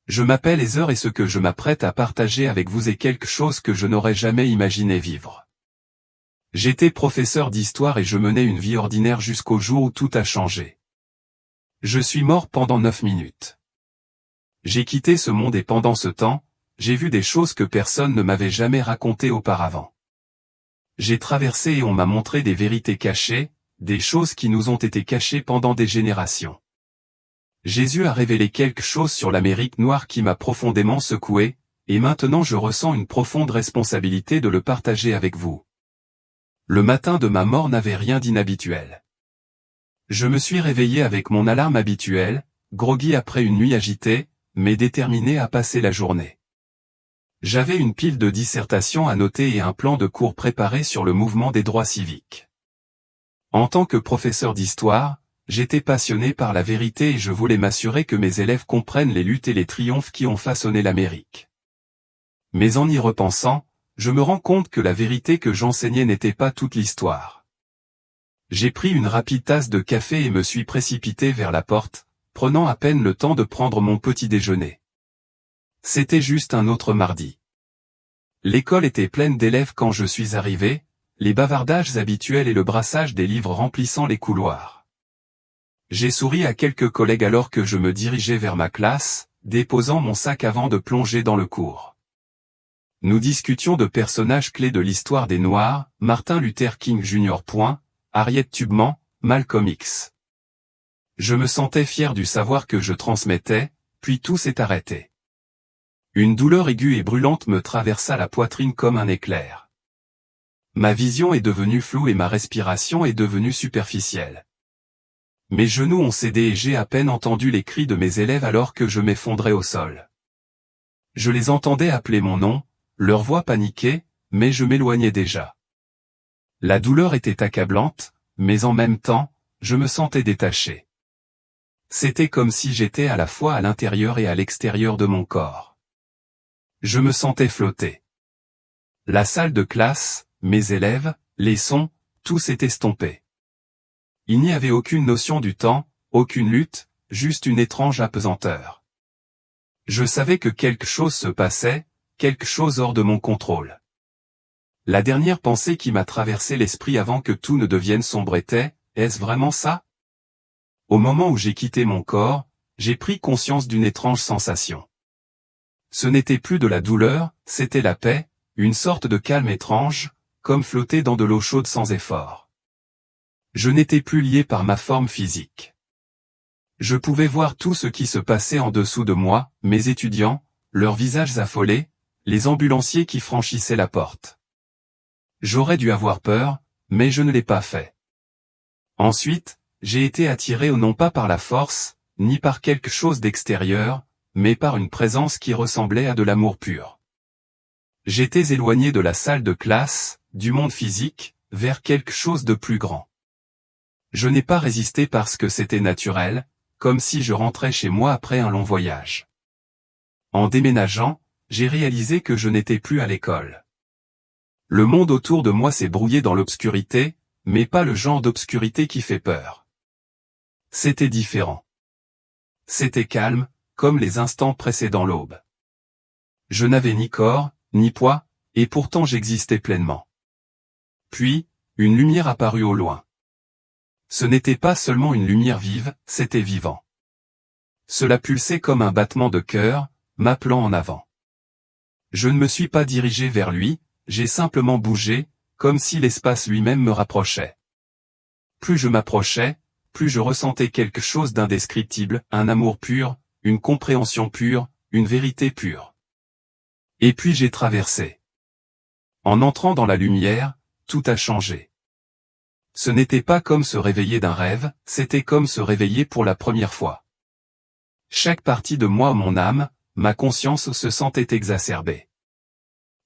Je m'appelle Heather et ce que je m'apprête à partager avec vous est quelque chose que je n'aurais jamais imaginé vivre. J'étais professeur d'histoire et je menais une vie ordinaire jusqu'au jour où tout a changé. Je suis mort pendant 9 minutes. J'ai quitté ce monde et pendant ce temps, j'ai vu des choses que personne ne m'avait jamais racontées auparavant. J'ai traversé et on m'a montré des vérités cachées, des choses qui nous ont été cachées pendant des générations. Jésus a révélé quelque chose sur l'Amérique noire qui m'a profondément secoué, et maintenant je ressens une profonde responsabilité de le partager avec vous. Le matin de ma mort n'avait rien d'inhabituel. Je me suis réveillé avec mon alarme habituelle, groggy après une nuit agitée, mais déterminé à passer la journée. J'avais une pile de dissertations à noter et un plan de cours préparé sur le mouvement des droits civiques. En tant que professeur d'histoire, j'étais passionné par la vérité et je voulais m'assurer que mes élèves comprennent les luttes et les triomphes qui ont façonné l'Amérique. Mais en y repensant, je me rends compte que la vérité que j'enseignais n'était pas toute l'histoire. J'ai pris une rapide tasse de café et me suis précipité vers la porte, prenant à peine le temps de prendre mon petit déjeuner. C'était juste un autre mardi. L'école était pleine d'élèves quand je suis arrivé, les bavardages habituels et le brassage des livres remplissant les couloirs. J'ai souri à quelques collègues alors que je me dirigeais vers ma classe, déposant mon sac avant de plonger dans le cours. Nous discutions de personnages clés de l'histoire des Noirs, Martin Luther King Jr. Harriet Tubman, Malcolm X. Je me sentais fier du savoir que je transmettais, puis tout s'est arrêté. Une douleur aiguë et brûlante me traversa la poitrine comme un éclair. Ma vision est devenue floue et ma respiration est devenue superficielle. Mes genoux ont cédé et j'ai à peine entendu les cris de mes élèves alors que je m'effondrais au sol. Je les entendais appeler mon nom, leur voix paniquée, mais je m'éloignais déjà. La douleur était accablante, mais en même temps, je me sentais détaché. C'était comme si j'étais à la fois à l'intérieur et à l'extérieur de mon corps. Je me sentais flotter. La salle de classe, mes élèves, les sons, tout s'est estompé. Il n'y avait aucune notion du temps, aucune lutte, juste une étrange apesanteur. Je savais que quelque chose se passait, quelque chose hors de mon contrôle. La dernière pensée qui m'a traversé l'esprit avant que tout ne devienne sombre était, est-ce vraiment ça? Au moment où j'ai quitté mon corps, j'ai pris conscience d'une étrange sensation. Ce n'était plus de la douleur, c'était la paix, une sorte de calme étrange, comme flotter dans de l'eau chaude sans effort. Je n'étais plus lié par ma forme physique. Je pouvais voir tout ce qui se passait en dessous de moi, mes étudiants, leurs visages affolés, les ambulanciers qui franchissaient la porte. J'aurais dû avoir peur, mais je ne l'ai pas fait. Ensuite, j'ai été attiré non pas par la force, ni par quelque chose d'extérieur, mais par une présence qui ressemblait à de l'amour pur. J'étais éloigné de la salle de classe, du monde physique, vers quelque chose de plus grand. Je n'ai pas résisté parce que c'était naturel, comme si je rentrais chez moi après un long voyage. En déménageant, j'ai réalisé que je n'étais plus à l'école. Le monde autour de moi s'est brouillé dans l'obscurité, mais pas le genre d'obscurité qui fait peur. C'était différent. C'était calme, comme les instants précédant l'aube. Je n'avais ni corps, ni poids, et pourtant j'existais pleinement. Puis, une lumière apparut au loin. Ce n'était pas seulement une lumière vive, c'était vivant. Cela pulsait comme un battement de cœur, m'appelant en avant. Je ne me suis pas dirigé vers lui, j'ai simplement bougé, comme si l'espace lui-même me rapprochait. Plus je m'approchais, plus je ressentais quelque chose d'indescriptible, un amour pur, une compréhension pure, une vérité pure. Et puis j'ai traversé. En entrant dans la lumière, tout a changé. Ce n'était pas comme se réveiller d'un rêve, c'était comme se réveiller pour la première fois. Chaque partie de moi, mon âme, ma conscience se sentait exacerbée.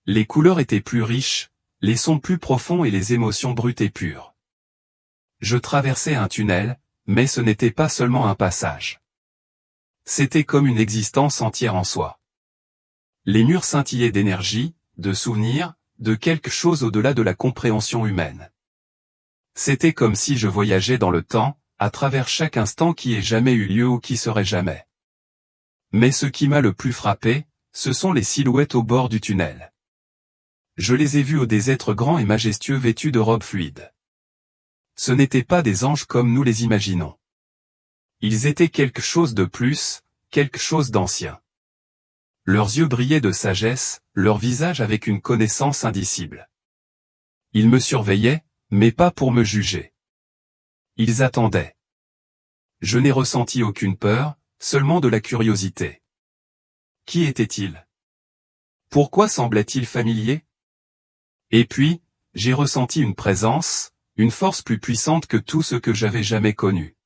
Les couleurs étaient plus riches, les sons plus profonds et les émotions brutes et pures. Je traversais un tunnel, mais ce n'était pas seulement un passage. C'était comme une existence entière en soi. Les murs scintillaient d'énergie, de souvenirs, de quelque chose au-delà de la compréhension humaine. C'était comme si je voyageais dans le temps, à travers chaque instant qui ait jamais eu lieu ou qui serait jamais. Mais ce qui m'a le plus frappé, ce sont les silhouettes au bord du tunnel. Je les ai vus des êtres grands et majestueux vêtus de robes fluides. Ce n'étaient pas des anges comme nous les imaginons. Ils étaient quelque chose de plus, quelque chose d'ancien. Leurs yeux brillaient de sagesse, leur visage avec une connaissance indicible. Ils me surveillaient, mais pas pour me juger. Ils attendaient. Je n'ai ressenti aucune peur, seulement de la curiosité. Qui était-il? Pourquoi semblait-il familier? Et puis, j'ai ressenti une présence, une force plus puissante que tout ce que j'avais jamais connu.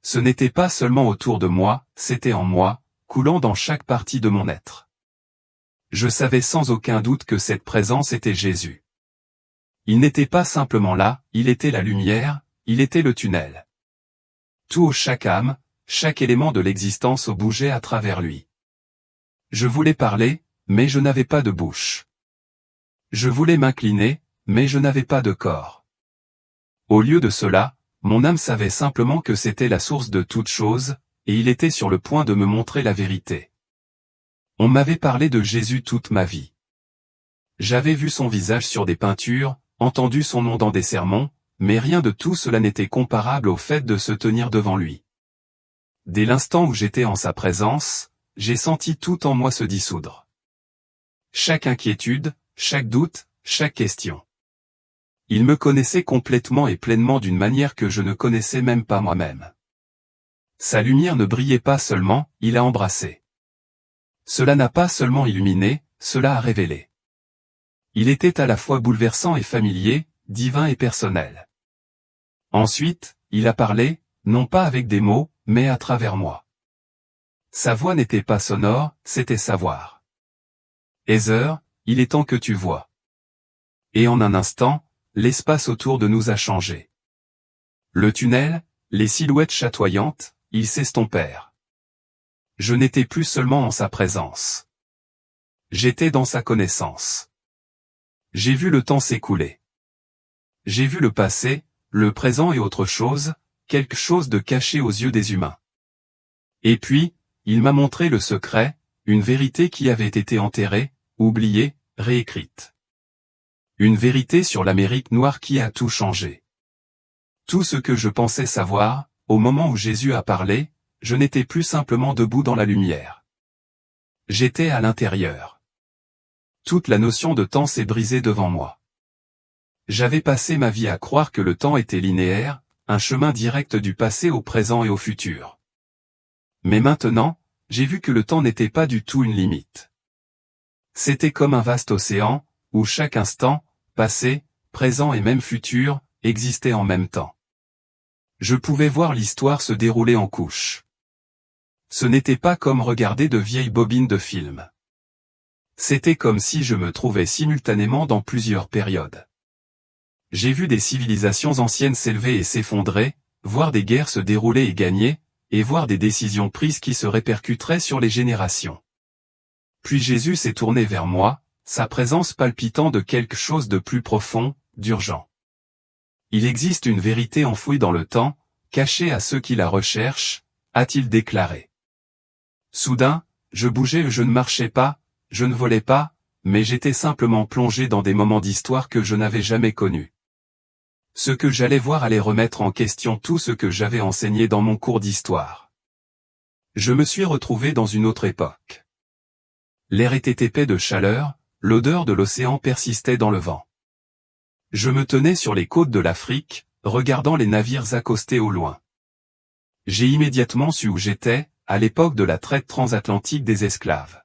Ce n'était pas seulement autour de moi, c'était en moi, coulant dans chaque partie de mon être. Je savais sans aucun doute que cette présence était Jésus. Il n'était pas simplement là, il était la lumière, il était le tunnel. Tout chaque âme, chaque élément de l'existence bougeait à travers lui. Je voulais parler, mais je n'avais pas de bouche. Je voulais m'incliner, mais je n'avais pas de corps. Au lieu de cela, mon âme savait simplement que c'était la source de toute chose, et il était sur le point de me montrer la vérité. On m'avait parlé de Jésus toute ma vie. J'avais vu son visage sur des peintures, entendu son nom dans des sermons, mais rien de tout cela n'était comparable au fait de se tenir devant lui. Dès l'instant où j'étais en sa présence, j'ai senti tout en moi se dissoudre. Chaque inquiétude, chaque doute, chaque question. Il me connaissait complètement et pleinement d'une manière que je ne connaissais même pas moi-même. Sa lumière ne brillait pas seulement, il a embrassé. Cela n'a pas seulement illuminé, cela a révélé. Il était à la fois bouleversant et familier, divin et personnel. Ensuite, il a parlé, non pas avec des mots, mais à travers moi. Sa voix n'était pas sonore, c'était savoir. Heather, il est temps que tu vois. Et en un instant, l'espace autour de nous a changé. Le tunnel, les silhouettes chatoyantes, ils s'estompèrent. Je n'étais plus seulement en sa présence. J'étais dans sa connaissance. J'ai vu le temps s'écouler. J'ai vu le passé, le présent et autre chose, quelque chose de caché aux yeux des humains. Et puis, il m'a montré le secret, une vérité qui avait été enterrée, oubliée, réécrite. Une vérité sur l'Amérique noire qui a tout changé. Tout ce que je pensais savoir, au moment où Jésus a parlé, je n'étais plus simplement debout dans la lumière. J'étais à l'intérieur. Toute la notion de temps s'est brisée devant moi. J'avais passé ma vie à croire que le temps était linéaire, un chemin direct du passé au présent et au futur. Mais maintenant, j'ai vu que le temps n'était pas du tout une limite. C'était comme un vaste océan, où chaque instant, passé, présent et même futur, existait en même temps. Je pouvais voir l'histoire se dérouler en couches. Ce n'était pas comme regarder de vieilles bobines de films. C'était comme si je me trouvais simultanément dans plusieurs périodes. J'ai vu des civilisations anciennes s'élever et s'effondrer, voir des guerres se dérouler et gagner, et voir des décisions prises qui se répercuteraient sur les générations. Puis Jésus s'est tourné vers moi, sa présence palpitant de quelque chose de plus profond, d'urgent. Il existe une vérité enfouie dans le temps, cachée à ceux qui la recherchent, a-t-il déclaré. Soudain, je bougeais et je ne marchais pas, je ne volais pas, mais j'étais simplement plongé dans des moments d'histoire que je n'avais jamais connus. Ce que j'allais voir allait remettre en question tout ce que j'avais enseigné dans mon cours d'histoire. Je me suis retrouvé dans une autre époque. L'air était épais de chaleur, l'odeur de l'océan persistait dans le vent. Je me tenais sur les côtes de l'Afrique, regardant les navires accostés au loin. J'ai immédiatement su où j'étais, à l'époque de la traite transatlantique des esclaves.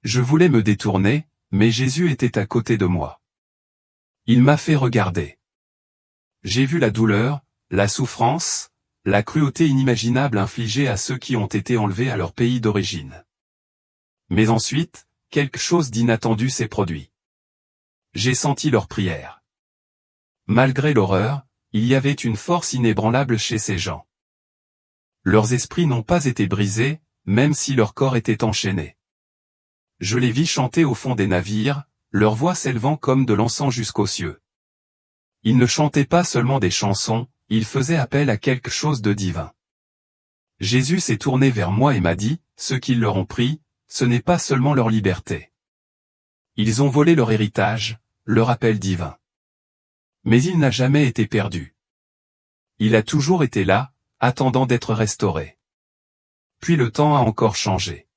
Je voulais me détourner, mais Jésus était à côté de moi. Il m'a fait regarder. J'ai vu la douleur, la souffrance, la cruauté inimaginable infligée à ceux qui ont été enlevés à leur pays d'origine. Mais ensuite, quelque chose d'inattendu s'est produit. J'ai senti leur prière. Malgré l'horreur, il y avait une force inébranlable chez ces gens. Leurs esprits n'ont pas été brisés, même si leur corps était enchaîné. Je les vis chanter au fond des navires, leur voix s'élevant comme de l'encens jusqu'aux cieux. Ils ne chantaient pas seulement des chansons, ils faisaient appel à quelque chose de divin. Jésus s'est tourné vers moi et m'a dit, ceux qui leur ont pris, ce n'est pas seulement leur liberté. Ils ont volé leur héritage, leur appel divin. Mais il n'a jamais été perdu. Il a toujours été là, attendant d'être restauré. Puis le temps a encore changé.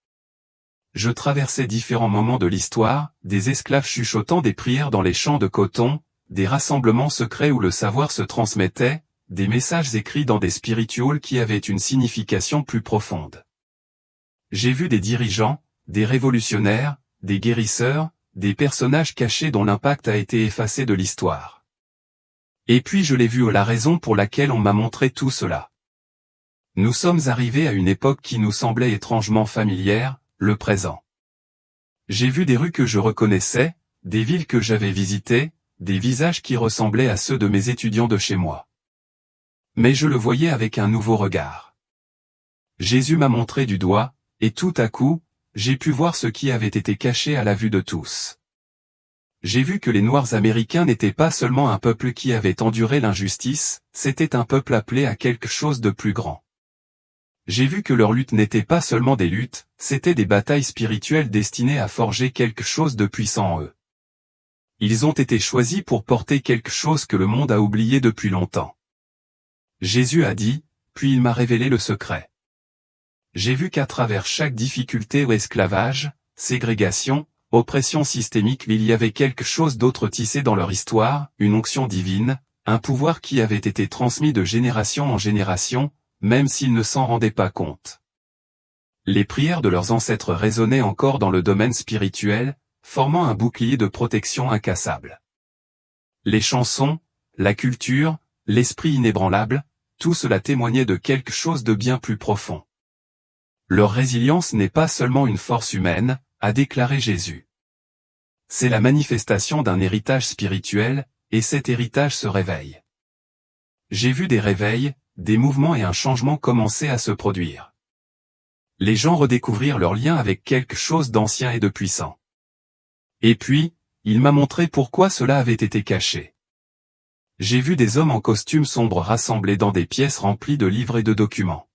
Je traversais différents moments de l'histoire, des esclaves chuchotant des prières dans les champs de coton, des rassemblements secrets où le savoir se transmettait, des messages écrits dans des spirituals qui avaient une signification plus profonde. J'ai vu des dirigeants, des révolutionnaires, des guérisseurs, des personnages cachés dont l'impact a été effacé de l'histoire. Et puis je l'ai vu la raison pour laquelle on m'a montré tout cela. Nous sommes arrivés à une époque qui nous semblait étrangement familière, le présent. J'ai vu des rues que je reconnaissais, des villes que j'avais visitées, des visages qui ressemblaient à ceux de mes étudiants de chez moi. Mais je le voyais avec un nouveau regard. Jésus m'a montré du doigt, et tout à coup, j'ai pu voir ce qui avait été caché à la vue de tous. J'ai vu que les Noirs américains n'étaient pas seulement un peuple qui avait enduré l'injustice, c'était un peuple appelé à quelque chose de plus grand. J'ai vu que leurs luttes n'étaient pas seulement des luttes, c'étaient des batailles spirituelles destinées à forger quelque chose de puissant en eux. Ils ont été choisis pour porter quelque chose que le monde a oublié depuis longtemps. Jésus a dit, puis il m'a révélé le secret. J'ai vu qu'à travers chaque difficulté ou esclavage, ségrégation, oppression systémique, il y avait quelque chose d'autre tissé dans leur histoire, une onction divine, un pouvoir qui avait été transmis de génération en génération, même s'ils ne s'en rendaient pas compte. Les prières de leurs ancêtres résonnaient encore dans le domaine spirituel, formant un bouclier de protection incassable. Les chansons, la culture, l'esprit inébranlable, tout cela témoignait de quelque chose de bien plus profond. Leur résilience n'est pas seulement une force humaine, a déclaré Jésus. C'est la manifestation d'un héritage spirituel, et cet héritage se réveille. J'ai vu des réveils, des mouvements et un changement commencer à se produire. Les gens redécouvrirent leur lien avec quelque chose d'ancien et de puissant. Et puis, il m'a montré pourquoi cela avait été caché. J'ai vu des hommes en costume sombre rassemblés dans des pièces remplies de livres et de documents.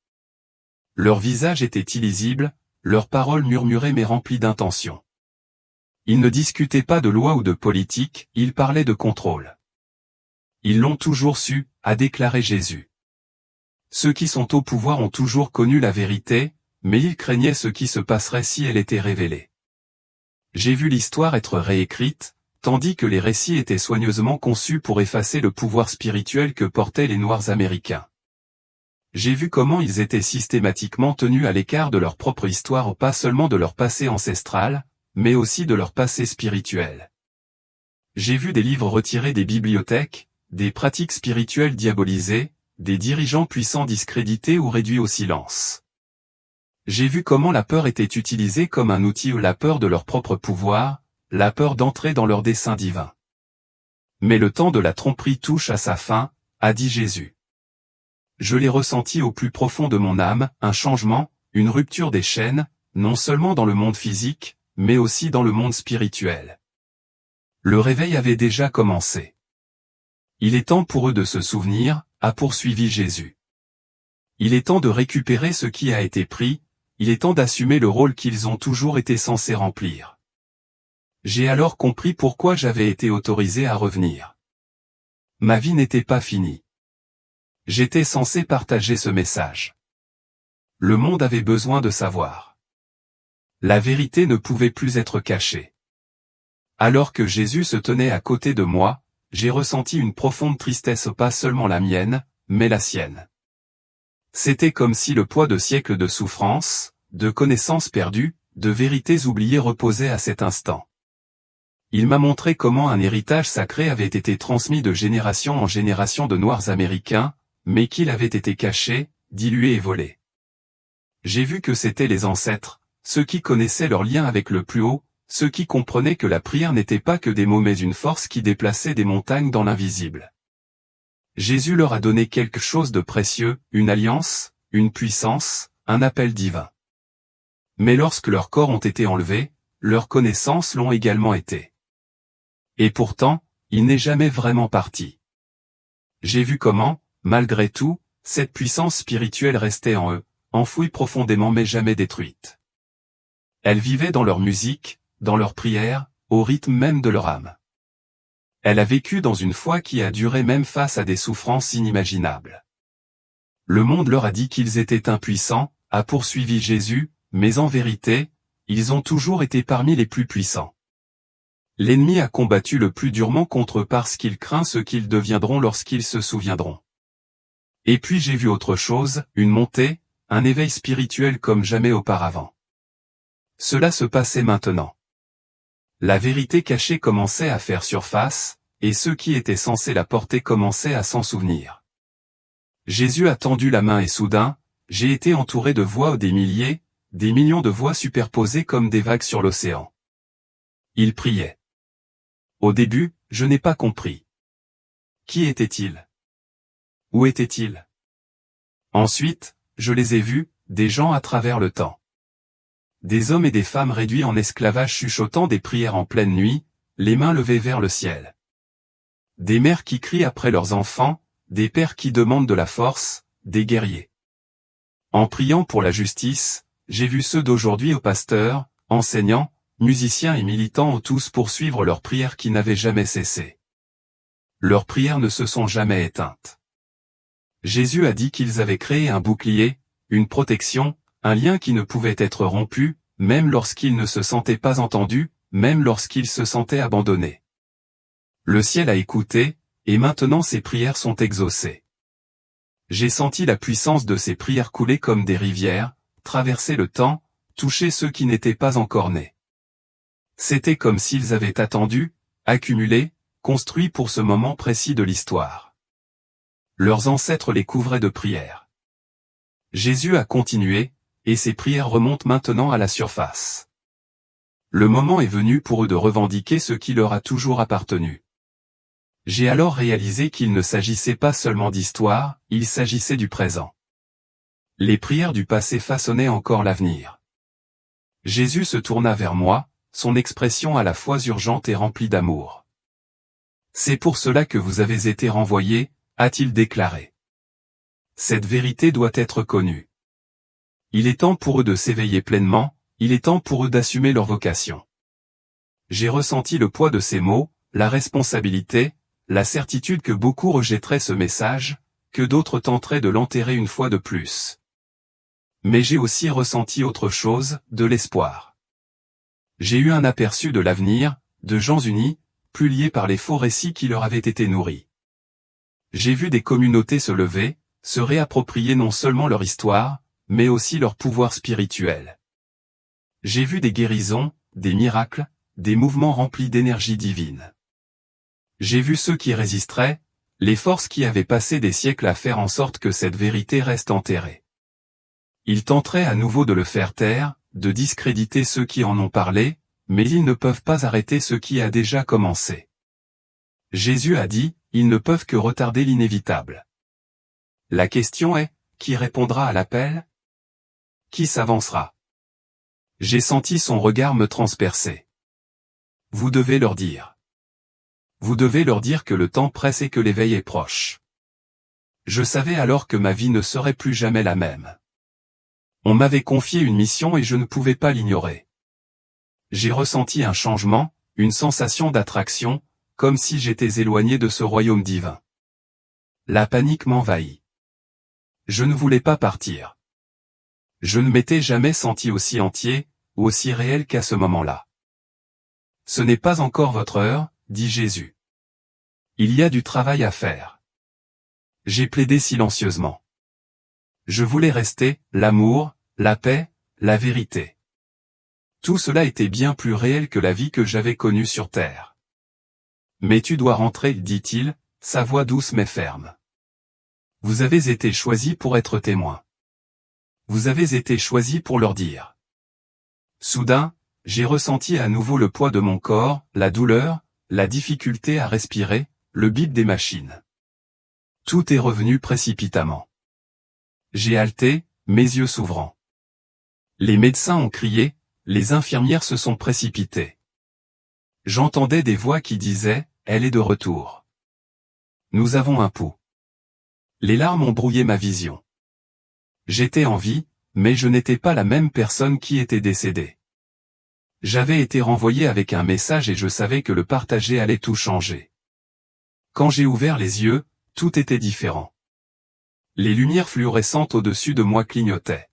Leurs visages étaient illisibles, leurs paroles murmurées mais remplies d'intention. Ils ne discutaient pas de loi ou de politique, ils parlaient de contrôle. Ils l'ont toujours su, a déclaré Jésus. Ceux qui sont au pouvoir ont toujours connu la vérité, mais ils craignaient ce qui se passerait si elle était révélée. J'ai vu l'histoire être réécrite, tandis que les récits étaient soigneusement conçus pour effacer le pouvoir spirituel que portaient les Noirs américains. J'ai vu comment ils étaient systématiquement tenus à l'écart de leur propre histoire, pas seulement de leur passé ancestral, mais aussi de leur passé spirituel. J'ai vu des livres retirés des bibliothèques, des pratiques spirituelles diabolisées, des dirigeants puissants discrédités ou réduits au silence. J'ai vu comment la peur était utilisée comme un outil, ou la peur de leur propre pouvoir, la peur d'entrer dans leur dessein divin. Mais le temps de la tromperie touche à sa fin, a dit Jésus. Je l'ai ressenti au plus profond de mon âme, un changement, une rupture des chaînes, non seulement dans le monde physique, mais aussi dans le monde spirituel. Le réveil avait déjà commencé. Il est temps pour eux de se souvenir, a poursuivi Jésus. Il est temps de récupérer ce qui a été pris, il est temps d'assumer le rôle qu'ils ont toujours été censés remplir. J'ai alors compris pourquoi j'avais été autorisé à revenir. Ma vie n'était pas finie. J'étais censé partager ce message. Le monde avait besoin de savoir. La vérité ne pouvait plus être cachée. Alors que Jésus se tenait à côté de moi, j'ai ressenti une profonde tristesse, pas seulement la mienne, mais la sienne. C'était comme si le poids de siècles de souffrance, de connaissances perdues, de vérités oubliées reposait à cet instant. Il m'a montré comment un héritage sacré avait été transmis de génération en génération de Noirs américains, mais qu'il avait été caché, dilué et volé. J'ai vu que c'étaient les ancêtres, ceux qui connaissaient leur lien avec le plus haut, ceux qui comprenaient que la prière n'était pas que des mots mais une force qui déplaçait des montagnes dans l'invisible. Jésus leur a donné quelque chose de précieux, une alliance, une puissance, un appel divin. Mais lorsque leurs corps ont été enlevés, leurs connaissances l'ont également été. Et pourtant, il n'est jamais vraiment parti. J'ai vu comment, malgré tout, cette puissance spirituelle restait en eux, enfouie profondément mais jamais détruite. Elle vivait dans leur musique, dans leurs prières, au rythme même de leur âme. Elle a vécu dans une foi qui a duré même face à des souffrances inimaginables. Le monde leur a dit qu'ils étaient impuissants, a poursuivi Jésus, mais en vérité, ils ont toujours été parmi les plus puissants. L'ennemi a combattu le plus durement contre eux parce qu'il craint ce qu'ils deviendront lorsqu'ils se souviendront. Et puis j'ai vu autre chose, une montée, un éveil spirituel comme jamais auparavant. Cela se passait maintenant. La vérité cachée commençait à faire surface, et ceux qui étaient censés la porter commençaient à s'en souvenir. Jésus a tendu la main et soudain, j'ai été entouré de voix des milliers, des millions de voix superposées comme des vagues sur l'océan. Il priait. Au début, je n'ai pas compris. Qui était-il? Où était-il? Ensuite, je les ai vus, des gens à travers le temps. Des hommes et des femmes réduits en esclavage chuchotant des prières en pleine nuit, les mains levées vers le ciel. Des mères qui crient après leurs enfants, des pères qui demandent de la force, des guerriers. En priant pour la justice, j'ai vu ceux d'aujourd'hui aux pasteurs, enseignants, musiciens et militants tous poursuivre leurs prières qui n'avaient jamais cessé. Leurs prières ne se sont jamais éteintes. Jésus a dit qu'ils avaient créé un bouclier, une protection, un lien qui ne pouvait être rompu, même lorsqu'ils ne se sentaient pas entendus, même lorsqu'ils se sentaient abandonnés. Le ciel a écouté, et maintenant ces prières sont exaucées. J'ai senti la puissance de ces prières couler comme des rivières, traverser le temps, toucher ceux qui n'étaient pas encore nés. C'était comme s'ils avaient attendu, accumulé, construit pour ce moment précis de l'histoire. Leurs ancêtres les couvraient de prières. Jésus a continué, et ces prières remontent maintenant à la surface. Le moment est venu pour eux de revendiquer ce qui leur a toujours appartenu. J'ai alors réalisé qu'il ne s'agissait pas seulement d'histoire, il s'agissait du présent. Les prières du passé façonnaient encore l'avenir. Jésus se tourna vers moi, son expression à la fois urgente et remplie d'amour. C'est pour cela que vous avez été renvoyés, a-t-il déclaré. Cette vérité doit être connue. Il est temps pour eux de s'éveiller pleinement, il est temps pour eux d'assumer leur vocation. J'ai ressenti le poids de ces mots, la responsabilité, la certitude que beaucoup rejetteraient ce message, que d'autres tenteraient de l'enterrer une fois de plus. Mais j'ai aussi ressenti autre chose, de l'espoir. J'ai eu un aperçu de l'avenir, de gens unis, plus liés par les faux récits qui leur avaient été nourris. J'ai vu des communautés se lever, se réapproprier non seulement leur histoire, mais aussi leur pouvoir spirituel. J'ai vu des guérisons, des miracles, des mouvements remplis d'énergie divine. J'ai vu ceux qui résisteraient, les forces qui avaient passé des siècles à faire en sorte que cette vérité reste enterrée. Ils tenteraient à nouveau de le faire taire, de discréditer ceux qui en ont parlé, mais ils ne peuvent pas arrêter ce qui a déjà commencé. Jésus a dit, ils ne peuvent que retarder l'inévitable. La question est, qui répondra à l'appel? Qui s'avancera? J'ai senti son regard me transpercer. Vous devez leur dire. Vous devez leur dire que le temps presse et que l'éveil est proche. Je savais alors que ma vie ne serait plus jamais la même. On m'avait confié une mission et je ne pouvais pas l'ignorer. J'ai ressenti un changement, une sensation d'attraction, comme si j'étais éloigné de ce royaume divin. La panique m'envahit. Je ne voulais pas partir. Je ne m'étais jamais senti aussi entier, ou aussi réel qu'à ce moment-là. Ce n'est pas encore votre heure, dit Jésus. Il y a du travail à faire. J'ai plaidé silencieusement. Je voulais rester, l'amour, la paix, la vérité. Tout cela était bien plus réel que la vie que j'avais connue sur terre. Mais tu dois rentrer, dit-il, sa voix douce mais ferme. Vous avez été choisis pour être témoins. Vous avez été choisis pour leur dire. Soudain, j'ai ressenti à nouveau le poids de mon corps, la douleur, la difficulté à respirer, le bip des machines. Tout est revenu précipitamment. J'ai halté, mes yeux s'ouvrant. Les médecins ont crié, les infirmières se sont précipitées. J'entendais des voix qui disaient, elle est de retour. Nous avons un pouls. Les larmes ont brouillé ma vision. J'étais en vie, mais je n'étais pas la même personne qui était décédée. J'avais été renvoyé avec un message et je savais que le partager allait tout changer. Quand j'ai ouvert les yeux, tout était différent. Les lumières fluorescentes au-dessus de moi clignotaient.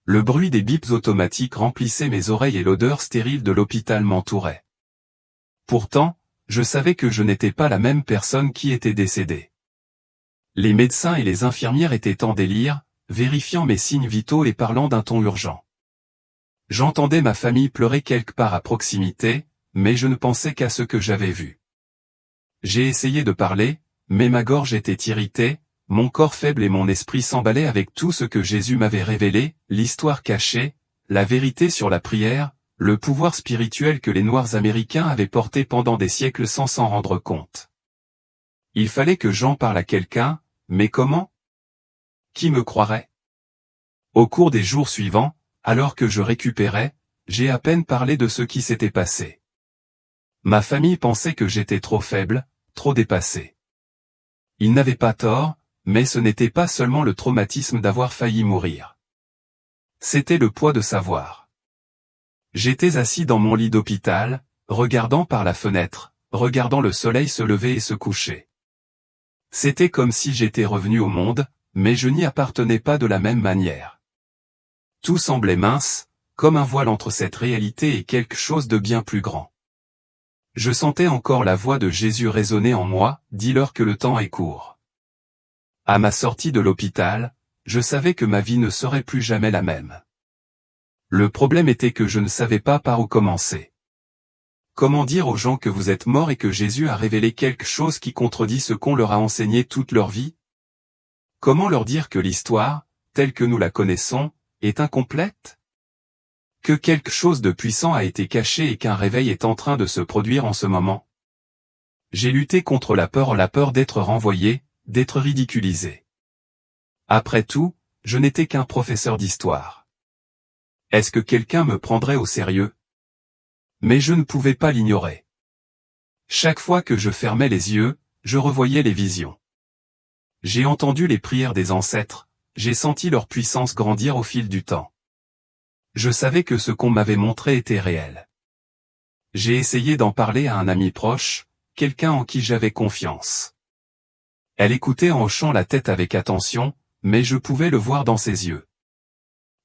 Le bruit des bips automatiques remplissait mes oreilles et l'odeur stérile de l'hôpital m'entourait. Pourtant, je savais que je n'étais pas la même personne qui était décédée. Les médecins et les infirmières étaient en délire, vérifiant mes signes vitaux et parlant d'un ton urgent. J'entendais ma famille pleurer quelque part à proximité, mais je ne pensais qu'à ce que j'avais vu. J'ai essayé de parler, mais ma gorge était irritée, mon corps faible et mon esprit s'emballaient avec tout ce que Jésus m'avait révélé, l'histoire cachée, la vérité sur la prière, le pouvoir spirituel que les Noirs américains avaient porté pendant des siècles sans s'en rendre compte. Il fallait que j'en parle à quelqu'un, mais comment? Qui me croirait? Au cours des jours suivants, alors que je récupérais, j'ai à peine parlé de ce qui s'était passé. Ma famille pensait que j'étais trop faible, trop dépassé. Ils n'avaient pas tort, mais ce n'était pas seulement le traumatisme d'avoir failli mourir. C'était le poids de savoir. J'étais assis dans mon lit d'hôpital, regardant par la fenêtre, regardant le soleil se lever et se coucher. C'était comme si j'étais revenu au monde, mais je n'y appartenais pas de la même manière. Tout semblait mince, comme un voile entre cette réalité et quelque chose de bien plus grand. Je sentais encore la voix de Jésus résonner en moi, dis-leur que le temps est court. À ma sortie de l'hôpital, je savais que ma vie ne serait plus jamais la même. Le problème était que je ne savais pas par où commencer. Comment dire aux gens que vous êtes morts et que Jésus a révélé quelque chose qui contredit ce qu'on leur a enseigné toute leur vie? Comment leur dire que l'histoire, telle que nous la connaissons, est incomplète? Que quelque chose de puissant a été caché et qu'un réveil est en train de se produire en ce moment? J'ai lutté contre la peur d'être renvoyé, d'être ridiculisé. Après tout, je n'étais qu'un professeur d'histoire. Est-ce que quelqu'un me prendrait au sérieux? Mais je ne pouvais pas l'ignorer. Chaque fois que je fermais les yeux, je revoyais les visions. J'ai entendu les prières des ancêtres, j'ai senti leur puissance grandir au fil du temps. Je savais que ce qu'on m'avait montré était réel. J'ai essayé d'en parler à un ami proche, quelqu'un en qui j'avais confiance. Elle écoutait en hochant la tête avec attention, mais je pouvais le voir dans ses yeux.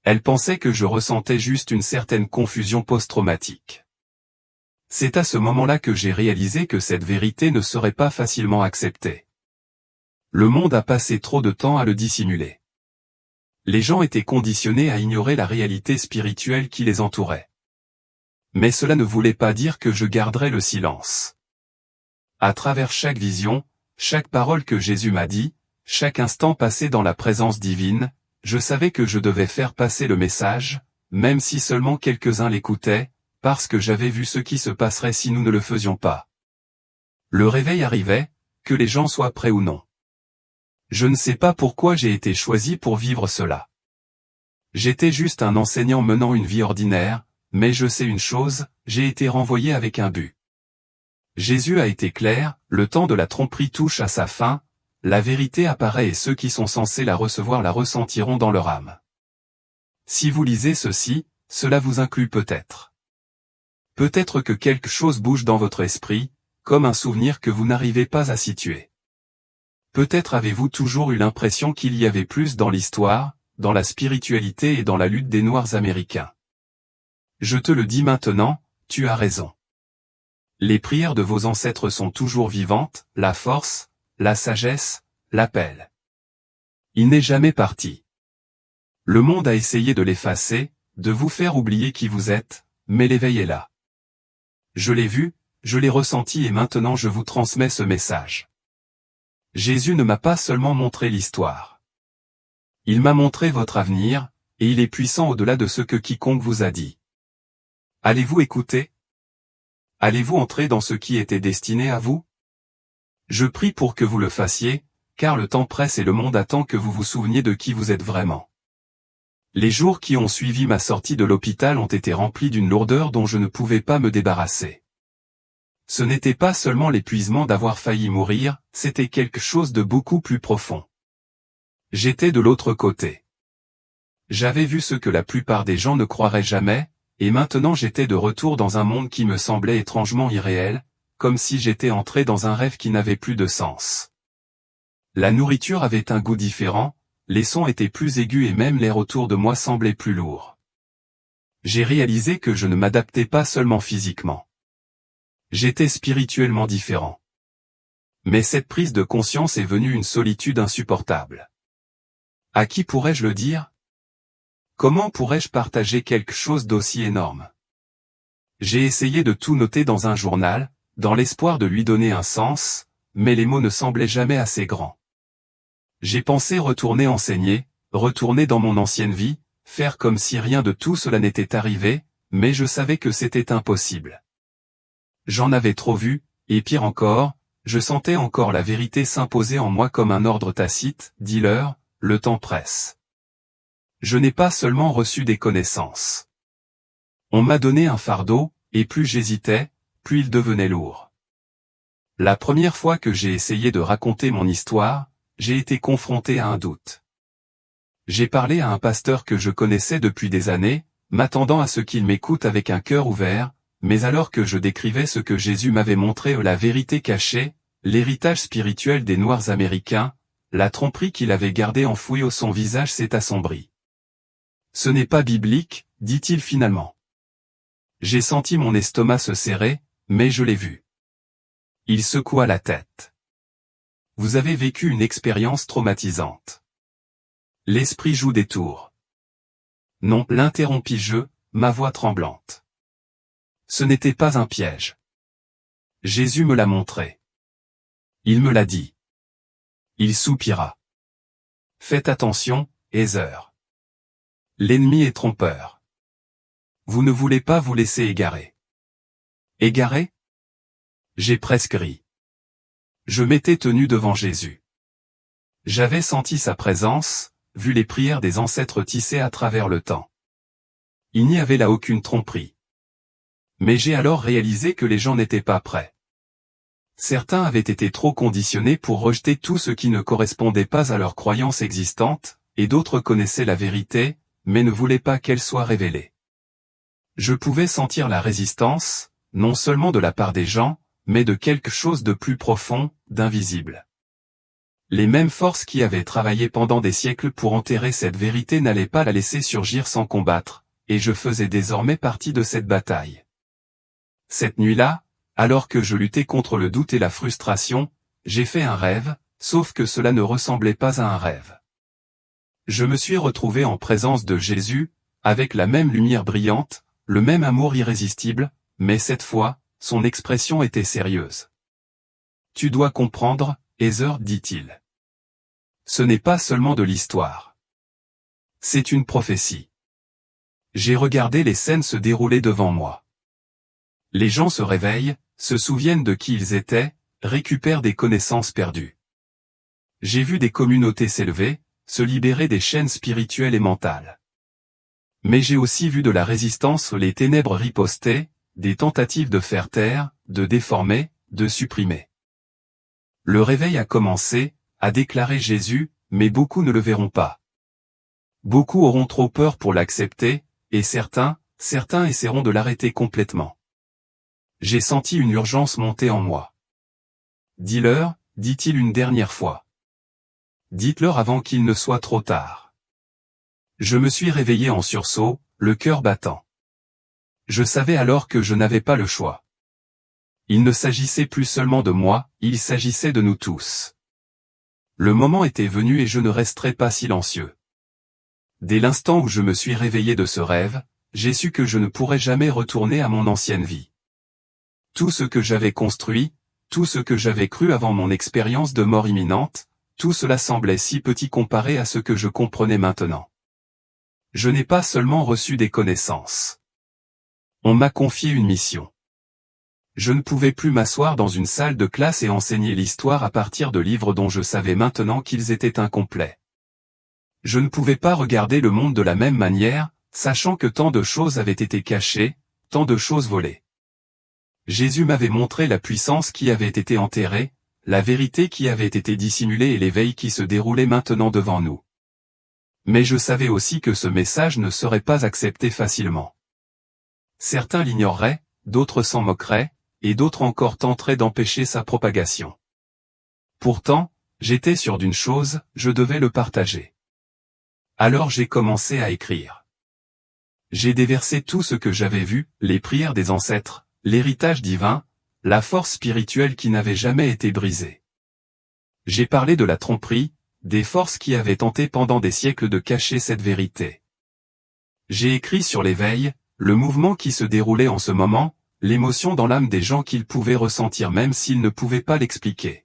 Elle pensait que je ressentais juste une certaine confusion post-traumatique. C'est à ce moment-là que j'ai réalisé que cette vérité ne serait pas facilement acceptée. Le monde a passé trop de temps à le dissimuler. Les gens étaient conditionnés à ignorer la réalité spirituelle qui les entourait. Mais cela ne voulait pas dire que je garderais le silence. À travers chaque vision, chaque parole que Jésus m'a dit, chaque instant passé dans la présence divine, je savais que je devais faire passer le message, même si seulement quelques-uns l'écoutaient, parce que j'avais vu ce qui se passerait si nous ne le faisions pas. Le réveil arrivait, que les gens soient prêts ou non. Je ne sais pas pourquoi j'ai été choisi pour vivre cela. J'étais juste un enseignant menant une vie ordinaire, mais je sais une chose, j'ai été renvoyé avec un but. Jésus a été clair, le temps de la tromperie touche à sa fin, la vérité apparaît et ceux qui sont censés la recevoir la ressentiront dans leur âme. Si vous lisez ceci, cela vous inclut peut-être. Peut-être que quelque chose bouge dans votre esprit, comme un souvenir que vous n'arrivez pas à situer. Peut-être avez-vous toujours eu l'impression qu'il y avait plus dans l'histoire, dans la spiritualité et dans la lutte des Noirs américains. Je te le dis maintenant, tu as raison. Les prières de vos ancêtres sont toujours vivantes, la force, la sagesse, l'appel. Il n'est jamais parti. Le monde a essayé de l'effacer, de vous faire oublier qui vous êtes, mais l'éveil est là. Je l'ai vu, je l'ai ressenti et maintenant je vous transmets ce message. Jésus ne m'a pas seulement montré l'histoire. Il m'a montré votre avenir, et il est puissant au-delà de ce que quiconque vous a dit. Allez-vous écouter? Allez-vous entrer dans ce qui était destiné à vous? Je prie pour que vous le fassiez, car le temps presse et le monde attend que vous vous souveniez de qui vous êtes vraiment. Les jours qui ont suivi ma sortie de l'hôpital ont été remplis d'une lourdeur dont je ne pouvais pas me débarrasser. Ce n'était pas seulement l'épuisement d'avoir failli mourir, c'était quelque chose de beaucoup plus profond. J'étais de l'autre côté. J'avais vu ce que la plupart des gens ne croiraient jamais, et maintenant j'étais de retour dans un monde qui me semblait étrangement irréel, comme si j'étais entré dans un rêve qui n'avait plus de sens. La nourriture avait un goût différent, les sons étaient plus aigus et même l'air autour de moi semblait plus lourd. J'ai réalisé que je ne m'adaptais pas seulement physiquement. J'étais spirituellement différent. Mais cette prise de conscience est venue une solitude insupportable. À qui pourrais-je le dire? Comment pourrais-je partager quelque chose d'aussi énorme? J'ai essayé de tout noter dans un journal, dans l'espoir de lui donner un sens, mais les mots ne semblaient jamais assez grands. J'ai pensé retourner enseigner, retourner dans mon ancienne vie, faire comme si rien de tout cela n'était arrivé, mais je savais que c'était impossible. J'en avais trop vu, et pire encore, je sentais encore la vérité s'imposer en moi comme un ordre tacite, dis-leur, le temps presse. Je n'ai pas seulement reçu des connaissances. On m'a donné un fardeau, et plus j'hésitais, plus il devenait lourd. La première fois que j'ai essayé de raconter mon histoire, j'ai été confronté à un doute. J'ai parlé à un pasteur que je connaissais depuis des années, m'attendant à ce qu'il m'écoute avec un cœur ouvert, mais alors que je décrivais ce que Jésus m'avait montré, la vérité cachée, l'héritage spirituel des Noirs américains, la tromperie qu'il avait gardée enfouie au son visage s'est assombri. Ce n'est pas biblique, dit-il finalement. J'ai senti mon estomac se serrer, mais je l'ai vu. Il secoua la tête. Vous avez vécu une expérience traumatisante. L'esprit joue des tours. Non, l'interrompis-je, ma voix tremblante. Ce n'était pas un piège. Jésus me l'a montré. Il me l'a dit. Il soupira. Faites attention, Heather. L'ennemi est trompeur. Vous ne voulez pas vous laisser égarer. Égarer? J'ai presque ri. Je m'étais tenu devant Jésus. J'avais senti sa présence, vu les prières des ancêtres tissées à travers le temps. Il n'y avait là aucune tromperie. Mais j'ai alors réalisé que les gens n'étaient pas prêts. Certains avaient été trop conditionnés pour rejeter tout ce qui ne correspondait pas à leurs croyances existantes, et d'autres connaissaient la vérité, mais ne voulaient pas qu'elle soit révélée. Je pouvais sentir la résistance, non seulement de la part des gens, mais de quelque chose de plus profond, d'invisible. Les mêmes forces qui avaient travaillé pendant des siècles pour enterrer cette vérité n'allaient pas la laisser surgir sans combattre, et je faisais désormais partie de cette bataille. Cette nuit-là, alors que je luttais contre le doute et la frustration, j'ai fait un rêve, sauf que cela ne ressemblait pas à un rêve. Je me suis retrouvé en présence de Jésus, avec la même lumière brillante, le même amour irrésistible, mais cette fois, son expression était sérieuse. Tu dois comprendre, Heather, dit-il. Ce n'est pas seulement de l'histoire. C'est une prophétie. J'ai regardé les scènes se dérouler devant moi. Les gens se réveillent, se souviennent de qui ils étaient, récupèrent des connaissances perdues. J'ai vu des communautés s'élever, se libérer des chaînes spirituelles et mentales. Mais j'ai aussi vu de la résistance, les ténèbres riposter, des tentatives de faire taire, de déformer, de supprimer. Le réveil a commencé, a déclaré Jésus, mais beaucoup ne le verront pas. Beaucoup auront trop peur pour l'accepter, et certains essaieront de l'arrêter complètement. J'ai senti une urgence monter en moi. Dis-leur, dit-il une dernière fois. Dites-leur avant qu'il ne soit trop tard. Je me suis réveillé en sursaut, le cœur battant. Je savais alors que je n'avais pas le choix. Il ne s'agissait plus seulement de moi, il s'agissait de nous tous. Le moment était venu et je ne resterai pas silencieux. Dès l'instant où je me suis réveillé de ce rêve, j'ai su que je ne pourrais jamais retourner à mon ancienne vie. Tout ce que j'avais construit, tout ce que j'avais cru avant mon expérience de mort imminente, tout cela semblait si petit comparé à ce que je comprenais maintenant. Je n'ai pas seulement reçu des connaissances. On m'a confié une mission. Je ne pouvais plus m'asseoir dans une salle de classe et enseigner l'histoire à partir de livres dont je savais maintenant qu'ils étaient incomplets. Je ne pouvais pas regarder le monde de la même manière, sachant que tant de choses avaient été cachées, tant de choses volées. Jésus m'avait montré la puissance qui avait été enterrée, la vérité qui avait été dissimulée et l'éveil qui se déroulait maintenant devant nous. Mais je savais aussi que ce message ne serait pas accepté facilement. Certains l'ignoreraient, d'autres s'en moqueraient, et d'autres encore tenteraient d'empêcher sa propagation. Pourtant, j'étais sûr d'une chose, je devais le partager. Alors j'ai commencé à écrire. J'ai déversé tout ce que j'avais vu, les prières des ancêtres, l'héritage divin, la force spirituelle qui n'avait jamais été brisée. J'ai parlé de la tromperie, des forces qui avaient tenté pendant des siècles de cacher cette vérité. J'ai écrit sur l'éveil, le mouvement qui se déroulait en ce moment, l'émotion dans l'âme des gens qu'ils pouvaient ressentir même s'ils ne pouvaient pas l'expliquer.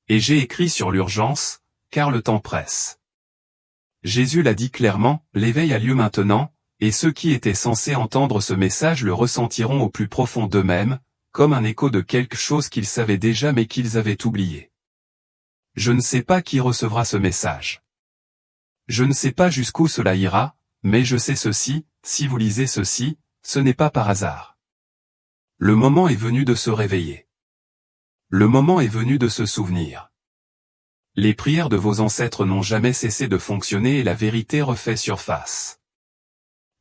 Et j'ai écrit sur l'urgence, car le temps presse. Jésus l'a dit clairement, l'éveil a lieu maintenant, et ceux qui étaient censés entendre ce message le ressentiront au plus profond d'eux-mêmes, comme un écho de quelque chose qu'ils savaient déjà mais qu'ils avaient oublié. Je ne sais pas qui recevra ce message. Je ne sais pas jusqu'où cela ira, mais je sais ceci, si vous lisez ceci, ce n'est pas par hasard. Le moment est venu de se réveiller. Le moment est venu de se souvenir. Les prières de vos ancêtres n'ont jamais cessé de fonctionner et la vérité refait surface.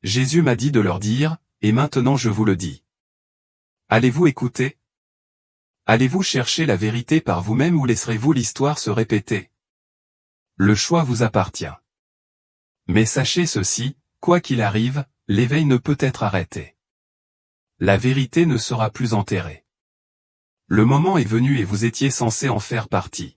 Jésus m'a dit de leur dire, et maintenant je vous le dis. Allez-vous écouter ? Allez-vous chercher la vérité par vous-même ou laisserez-vous l'histoire se répéter ? Le choix vous appartient. Mais sachez ceci, quoi qu'il arrive, l'éveil ne peut être arrêté. La vérité ne sera plus enterrée. Le moment est venu et vous étiez censé en faire partie.